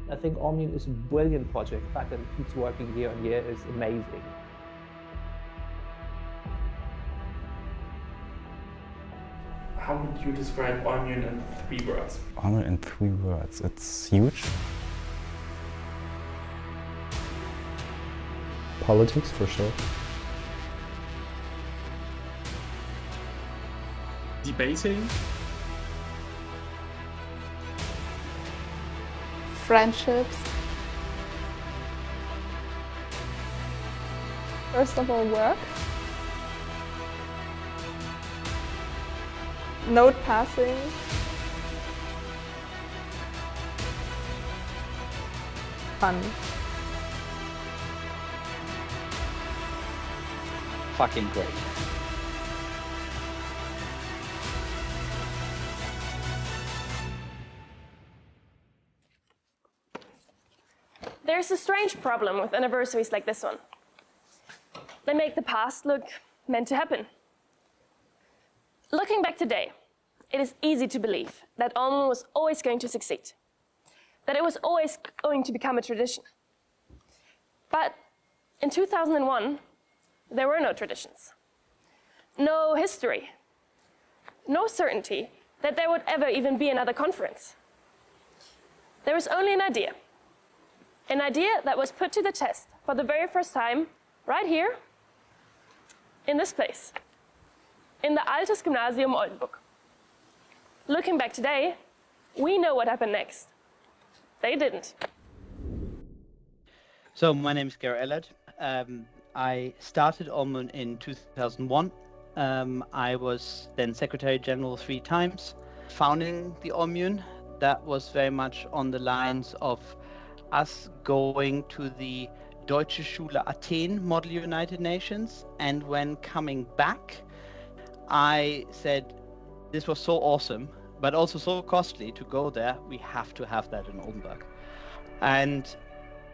I think OLMUN is a brilliant project. The fact that it keeps working year on year is amazing. How would you describe OLMUN in 3 words? OLMUN in 3 words. It's huge. Politics, for sure. Debating. Friendships. First of all, work. Note passing. Fun. Fucking great. There's a strange problem with anniversaries like this one. They make the past look meant to happen. Looking back today, it is easy to believe that OLMUN was always going to succeed, that it was always going to become a tradition. But in 2001, there were no traditions, no history, no certainty that there would ever even be another conference. There was only an idea that was put to the test for the very first time right here, in this place, in the Altes Gymnasium Oldenburg. Looking back today, we know what happened next. They didn't. So my name is Gerrit Ellert. I started OLMUN in 2001. I was then Secretary General 3 times. Founding the OLMUN, that was very much on the lines of us going to the Deutsche Schule Athen Model United Nations, and when coming back, I said this was so awesome, but also so costly to go there. We have to have that in Oldenburg. And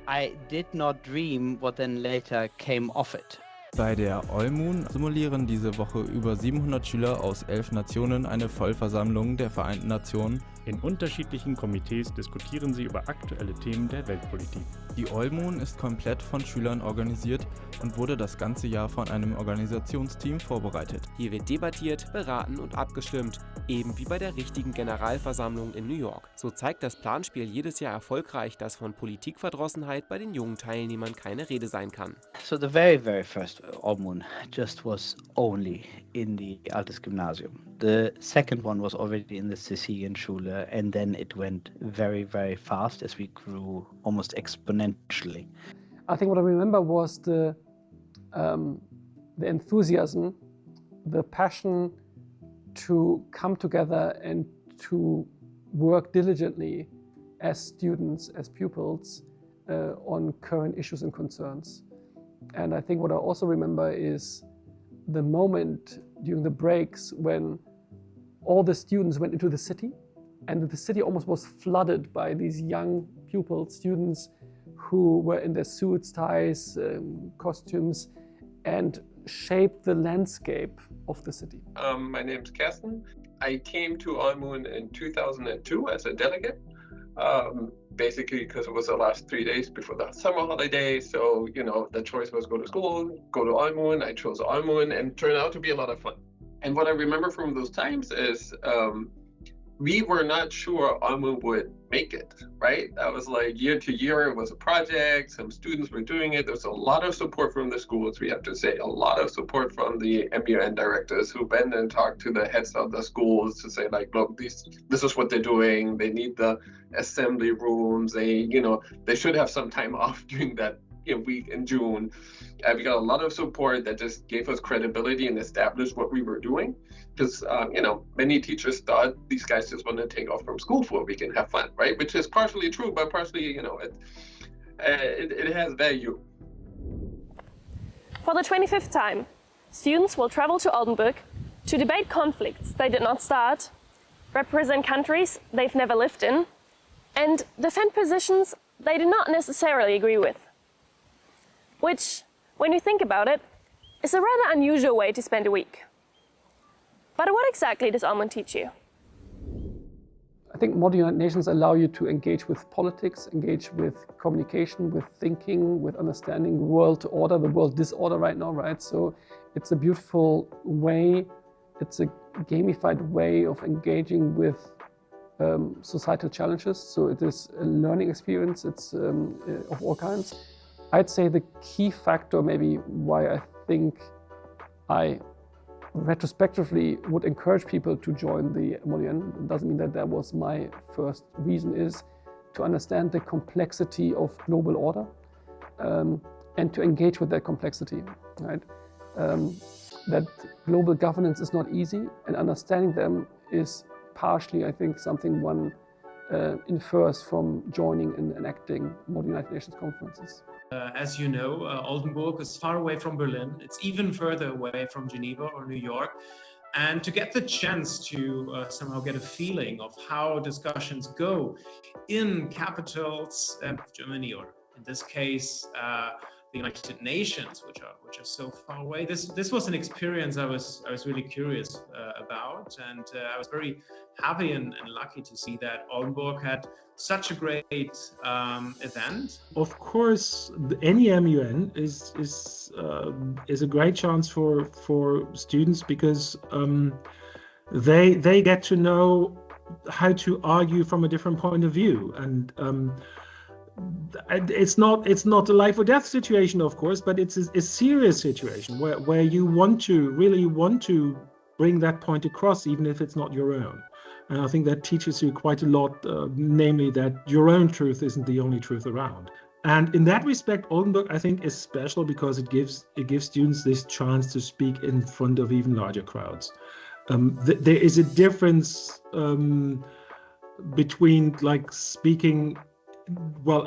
I did not dream what then later came of it. Bei der OLMUN simulieren diese Woche über 700 Schüler aus 11 Nationen eine Vollversammlung der Vereinten Nationen. In unterschiedlichen Komitees diskutieren sie über aktuelle Themen der Weltpolitik. Die OLMUN ist komplett von Schülern organisiert und wurde das ganze Jahr von einem Organisationsteam vorbereitet. Hier wird debattiert, beraten und abgestimmt, eben wie bei der richtigen Generalversammlung in New York. So zeigt das Planspiel jedes Jahr erfolgreich, dass von Politikverdrossenheit bei den jungen Teilnehmern keine Rede sein kann. So the very, very first OLMUN just was only in the Altes Gymnasium. The second one was already in the Sicilian Schule, and then it went very, very fast as we grew almost exponentially. I think what I remember was the enthusiasm, the passion to come together and to work diligently as students, as pupils, on current issues and concerns. And I think what I also remember is the moment during the breaks when all the students went into the city, and the city almost was flooded by these young pupils, students who were in their suits, ties, costumes, and shaped the landscape of the city. My name's Kersten. I came to OLMUN in 2002 as a delegate, basically because it was the last 3 days before the summer holiday. So, you know, the choice was go to school, go to OLMUN. I chose OLMUN, and it turned out to be a lot of fun. And what I remember from those times is we were not sure OLMUN would make it, right? That was like year to year, it was a project, some students were doing it. There was a lot of support from the schools, we have to say, a lot of support from the MUN directors who went and talked to the heads of the schools to say like, look, this is what they're doing. They need the assembly rooms. They should have some time off during that week in June. We got a lot of support that just gave us credibility and established what we were doing. Because, many teachers thought these guys just want to take off from school for a week and have fun, right? Which is partially true, but partially, it has value. For the 25th time, students will travel to Oldenburg to debate conflicts they did not start, represent countries they've never lived in, and defend positions they do not necessarily agree with. Which, when you think about it, is a rather unusual way to spend a week. But what exactly does OLMUN teach you? I think modern United Nations allow you to engage with politics, engage with communication, with thinking, with understanding the world order, the world disorder right now, right? So it's a beautiful way, it's a gamified way of engaging with societal challenges. So it is a learning experience, it's of all kinds. I'd say the key factor maybe why I think I retrospectively would encourage people to join the MODUN, it doesn't mean that that was my first reason, is to understand the complexity of global order and to engage with that complexity, right? That global governance is not easy, and understanding them is partially, I think, something one infers from joining and enacting modern United Nations conferences. As you know, Oldenburg is far away from Berlin. It's even further away from Geneva or New York. And to get the chance to somehow get a feeling of how discussions go in capitals of Germany, or in this case, the United Nations, which are so far away. This was an experience I was really curious about, and I was very happy and lucky to see that Oldenburg had such a great event. Of course, any MUN is a great chance for students because they get to know how to argue from a different point of view, and it's not a life or death situation, of course, but it's a serious situation where you really want to bring that point across, even if it's not your own. And I think that teaches you quite a lot, namely that your own truth isn't the only truth around. And in that respect, Oldenburg, I think, is special because it gives students this chance to speak in front of even larger crowds. There is a difference between like speaking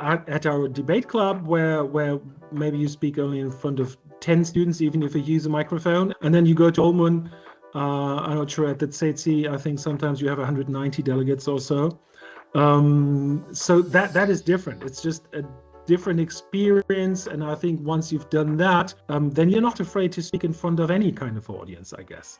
at our debate club where maybe you speak only in front of 10 students, even if you use a microphone, and then you go to OLMUN. I'm not sure, at the CETSI, I think sometimes you have 190 delegates or so. So that is different. It's just a different experience, and I think once you've done that, then you're not afraid to speak in front of any kind of audience, I guess.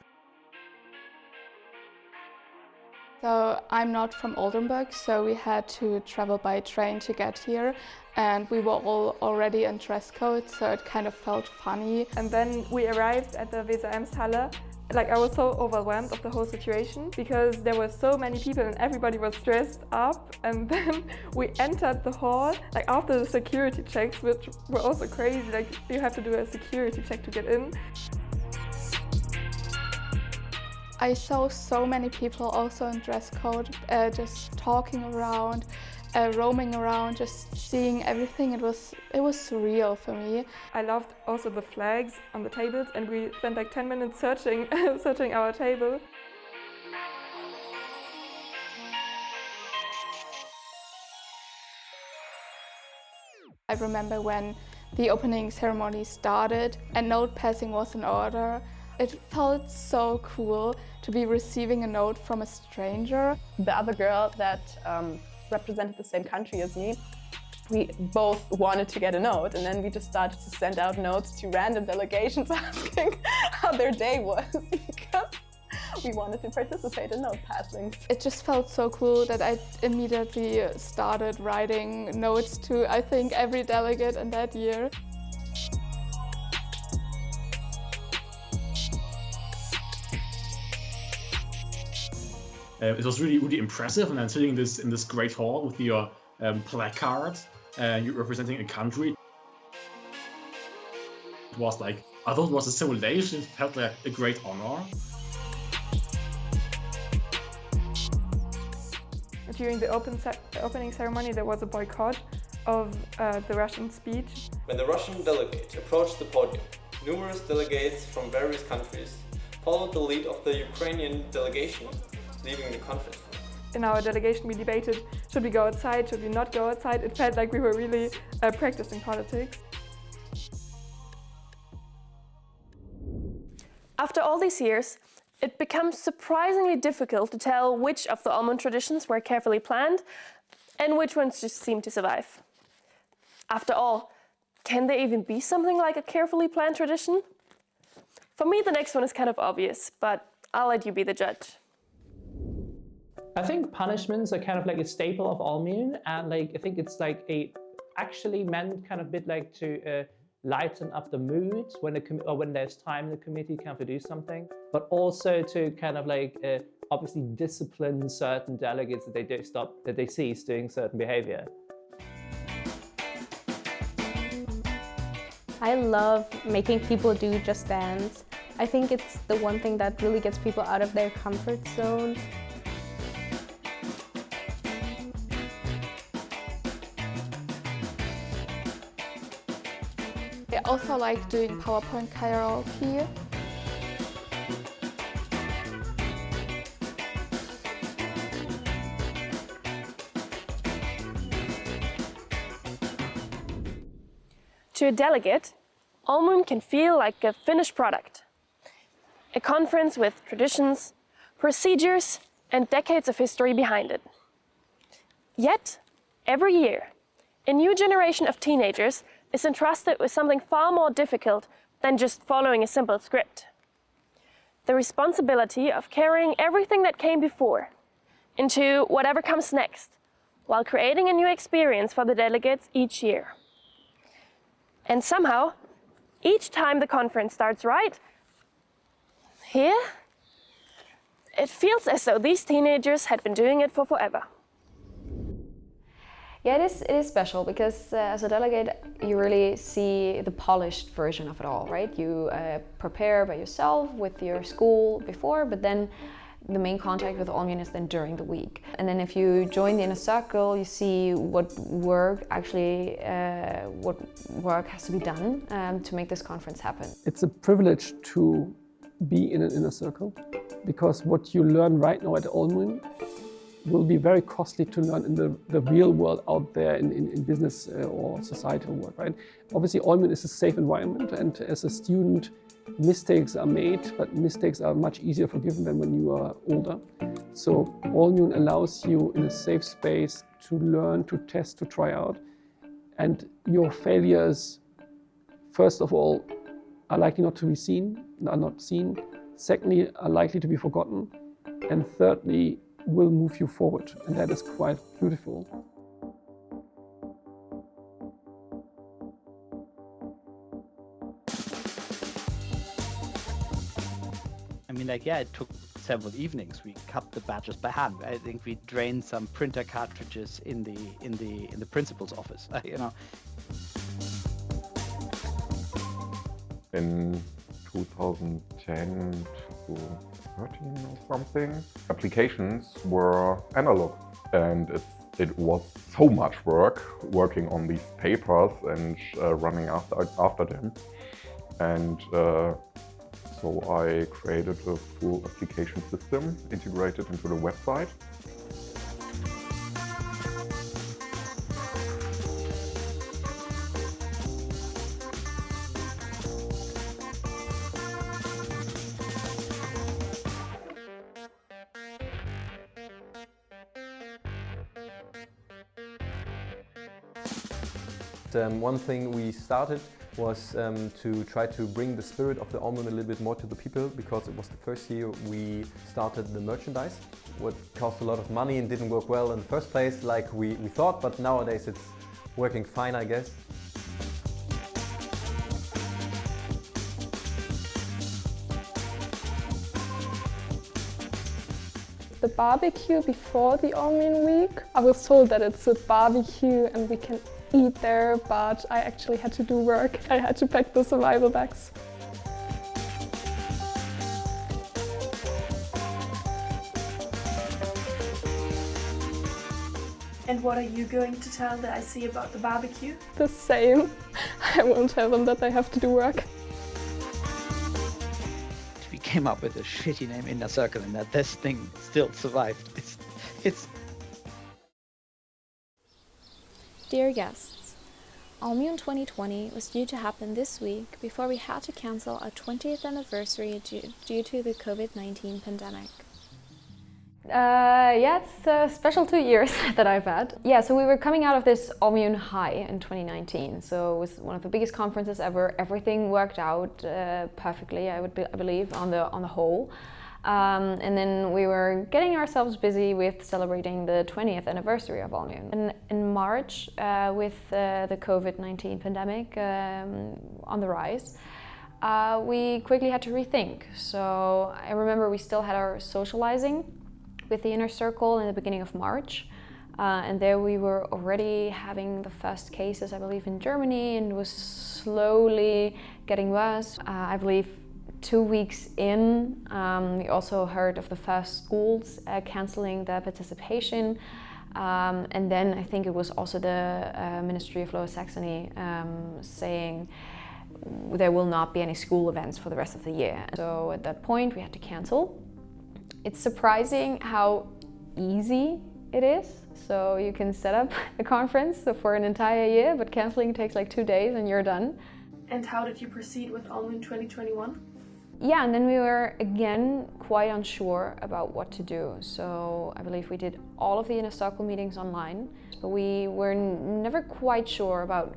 So I'm not from Oldenburg, so we had to travel by train to get here, and we were all already in dress code, so it kind of felt funny. And then we arrived at the Weser-Ems-Halle. Like, I was so overwhelmed of the whole situation because there were so many people and everybody was dressed up, and then we entered the hall like after the security checks, which were also crazy. Like, you have to do a security check to get in. I saw so many people also in dress code, just talking around, roaming around, just seeing everything. It was surreal for me. I loved also the flags on the tables, and we spent like 10 minutes searching our table. I remember when the opening ceremony started and note passing was in order. It felt so cool to be receiving a note from a stranger. The other girl that represented the same country as me, we both wanted to get a note, and then we just started to send out notes to random delegations asking how their day was because we wanted to participate in note passings. It just felt so cool that I immediately started writing notes to, I think, every delegate in that year. It was really impressive, and then sitting in this great hall with your placard, you're representing a country. It was like, I thought it was a simulation. It felt like a great honor. During the opening ceremony, there was a boycott of the Russian speech. When the Russian delegate approached the podium, numerous delegates from various countries followed the lead of the Ukrainian delegation, leaving the conference. In our delegation, we debated, should we go outside, should we not go outside? It felt like we were really practicing politics. After all these years, it becomes surprisingly difficult to tell which of the OLMUN traditions were carefully planned and which ones just seem to survive. After all, can there even be something like a carefully planned tradition? For me, the next one is kind of obvious, but I'll let you be the judge. I think punishments are kind of like a staple of OLMUN, and like I think it's like actually meant kind of bit like to lighten up the mood when there's time in the committee kind of to do something, but also to kind of like obviously discipline certain delegates that they cease doing certain behavior. I love making people do Just Dance. I think it's the one thing that really gets people out of their comfort zone. I also like doing PowerPoint karaoke. To a delegate, OLMUN can feel like a finished product. A conference with traditions, procedures, and decades of history behind it. Yet, every year, a new generation of teenagers is entrusted with something far more difficult than just following a simple script. The responsibility of carrying everything that came before into whatever comes next, while creating a new experience for the delegates each year. And somehow, each time the conference starts right here, it feels as though these teenagers had been doing it for forever. Yeah, it is special because as a delegate, you really see the polished version of it all, right? You prepare by yourself with your school before, but then the main contact with OLMUN is then during the week. And then if you join the inner circle, you see what work has to be done to make this conference happen. It's a privilege to be in an inner circle, because what you learn right now at OLMUN will be very costly to learn in the real world out there in business or societal work, right? Obviously, OLMUN is a safe environment, and as a student, mistakes are made, but mistakes are much easier forgiven than when you are older. So OLMUN allows you in a safe space to learn, to test, to try out. And your failures, first of all, are likely not to be seen, are not seen. Secondly, are likely to be forgotten. And thirdly, will move you forward. And that is quite beautiful. I mean, like, yeah, it took several evenings. We cut the badges by hand. I think we drained some printer cartridges in the principal's office. You know. In 2010 to 13 or something, applications were analog, and it was so much work working on these papers and running after them. And so I created a full application system integrated into the website. One thing we started was to try to bring the spirit of the OLMUN a little bit more to the people, because it was the first year we started the merchandise, what cost a lot of money and didn't work well in the first place like we thought, but nowadays it's working fine, I guess. The barbecue before the OLMUN week, I was told that it's a barbecue and we can eat there, but I actually had to do work. I had to pack the survival bags. And what are you going to tell the IC about the barbecue? The same. I won't tell them that they have to do work. We came up with a shitty name, Inner Circle, and that this thing still survived. It's Dear guests, OLMUN 2020 was due to happen this week before we had to cancel our 20th anniversary due to the COVID-19 pandemic. Yeah, it's a special 2 years that I've had. Yeah, so we were coming out of this OLMUN high in 2019, so it was one of the biggest conferences ever. Everything worked out perfectly, I believe, on the whole. And then we were getting ourselves busy with celebrating the 20th anniversary of OLMUN. And in March, with the COVID-19 pandemic on the rise, we quickly had to rethink. So I remember we still had our socializing with the inner circle in the beginning of March. And there we were already having the first cases, I believe, in Germany, and it was slowly getting worse. I believe 2 weeks in, we also heard of the first schools cancelling their participation. And then I think it was also the Ministry of Lower Saxony saying there will not be any school events for the rest of the year. So at that point we had to cancel. It's surprising how easy it is. So you can set up a conference for an entire year, but cancelling takes like 2 days and you're done. And how did you proceed with OLMUN 2021? Yeah, and then we were again quite unsure about what to do. So I believe we did all of the inner circle meetings online, but we were never quite sure about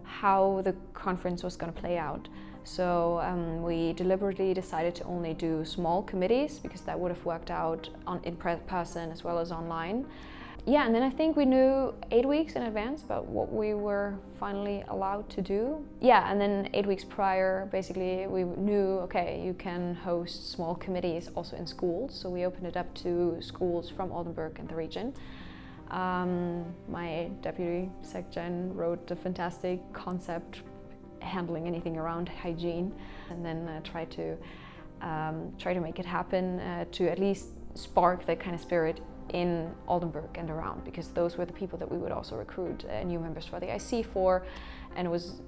how the conference was going to play out. So we deliberately decided to only do small committees because that would have worked out in person as well as online. Yeah, and then I think we knew 8 weeks in advance about what we were finally allowed to do. Yeah, and then 8 weeks prior, basically, we knew, okay, you can host small committees also in schools. So we opened it up to schools from Oldenburg and the region. My deputy SecGen wrote a fantastic concept handling anything around hygiene, and then try to make it happen to at least spark that kind of spirit in Oldenburg and around, because those were the people that we would also recruit new members for the IC for, and it was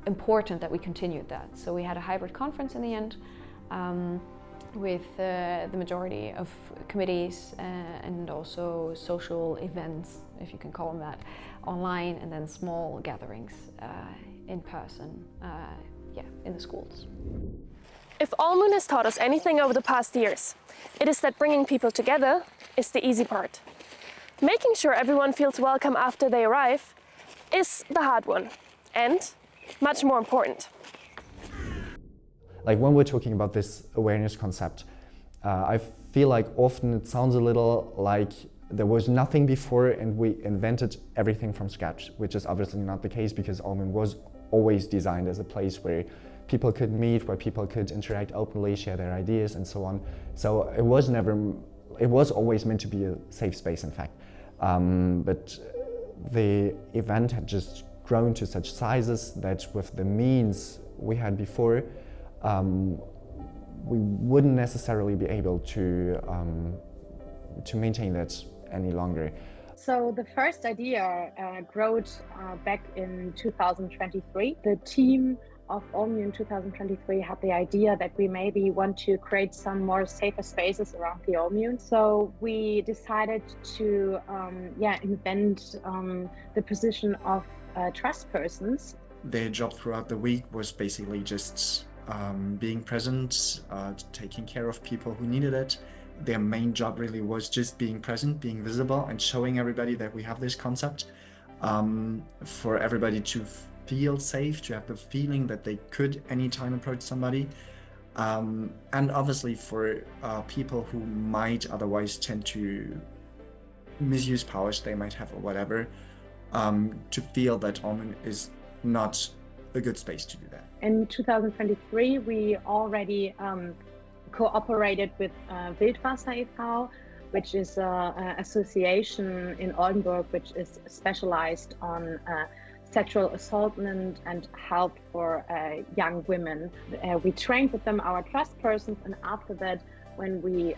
important that we continued that. So we had a hybrid conference in the end with the majority of committees and also social events, if you can call them that, online, and then small gatherings in person, in the schools. If OLMUN has taught us anything over the past years, it is that bringing people together is the easy part. Making sure everyone feels welcome after they arrive is the hard one, and much more important. Like when we're talking about this awareness concept, I feel like often it sounds a little like there was nothing before and we invented everything from scratch, which is obviously not the case, because OLMUN was always designed as a place where people could meet, where people could interact openly, share their ideas and so on. So it was always meant to be a safe space, in fact. But the event had just grown to such sizes that with the means we had before, we wouldn't necessarily be able to maintain that any longer. So the first idea grew back in 2023. The team of OLMUN 2023 had the idea that we maybe want to create some more safer spaces around the OLMUN. So we decided to invent the position of trust persons. Their job throughout the week was basically just being present, taking care of people who needed it. Their main job really was just being present, being visible, and showing everybody that we have this concept, for everybody to feel safe, to have the feeling that they could anytime approach somebody, and obviously for people who might otherwise tend to misuse powers they might have or whatever, to feel that OLMUN is not a good space to do that. In 2023, we already cooperated with Wildwasser e.V., which is an association in Oldenburg which is specialized on sexual assaultment and help for young women. We trained with them our trust persons, and after that, when we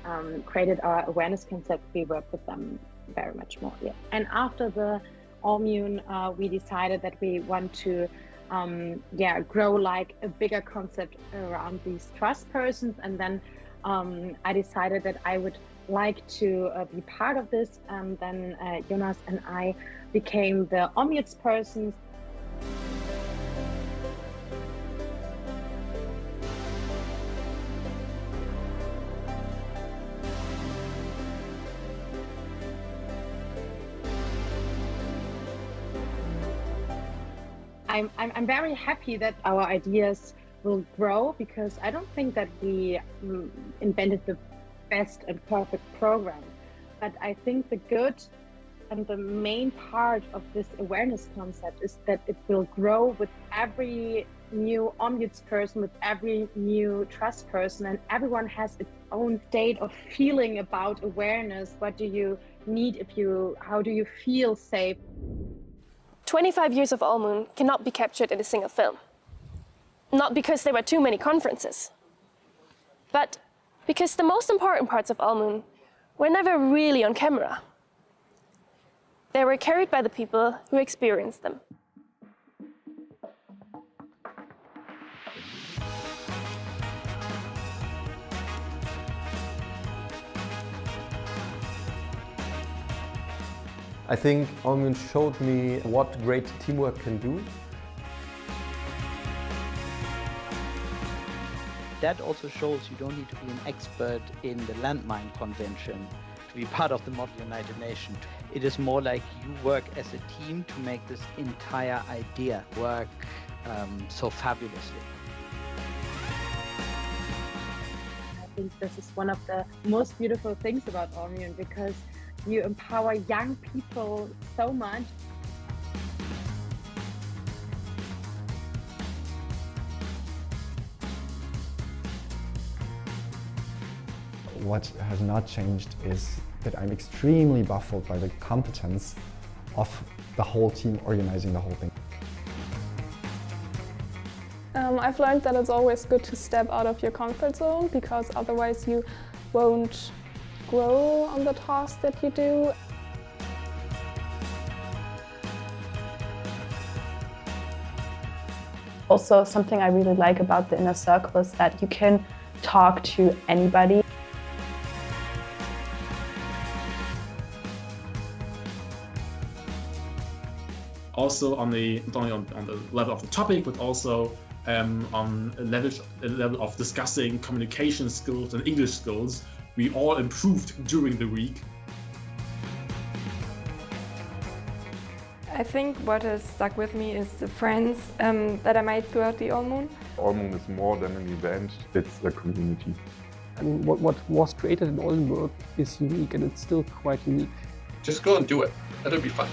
created our awareness concept, we worked with them very much more. Yeah. And after the OLMUN, we decided that we want to grow like a bigger concept around these trust persons, and then I decided that I would like to be part of this, and then Jonas and I became the OLMUN persons. I'm very happy that our ideas will grow, because I don't think that we invented the best and perfect program. But I think the good and the main part of this awareness concept is that it will grow with every new ombuds person, with every new trust person, and everyone has its own state of feeling about awareness. What do you need how do you feel safe? 25 years of OLMUN cannot be captured in a single film. Not because there were too many conferences, but because the most important parts of OLMUN were never really on camera. They were carried by the people who experienced them. I think OLMUN showed me what great teamwork can do. That also shows you don't need to be an expert in the landmine convention to be part of the Model United Nations. It is more like you work as a team to make this entire idea work so fabulously. I think this is one of the most beautiful things about OLMUN, because you empower young people so much. What has not changed is that I'm extremely baffled by the competence of the whole team organizing the whole thing. I've learned that it's always good to step out of your comfort zone, because otherwise you won't grow on the task that you do. Also, something I really like about the inner circle is that you can talk to anybody. Also on the not only on the level of the topic, but also on a level of discussing communication skills and English skills, we all improved during the week. I think what has stuck with me is the friends that I made throughout the OLMUN. OLMUN is more than an event, it's a community. I mean, what was created in Oldenburg is unique, and it's still quite unique. Just go and do it. It'll be fun.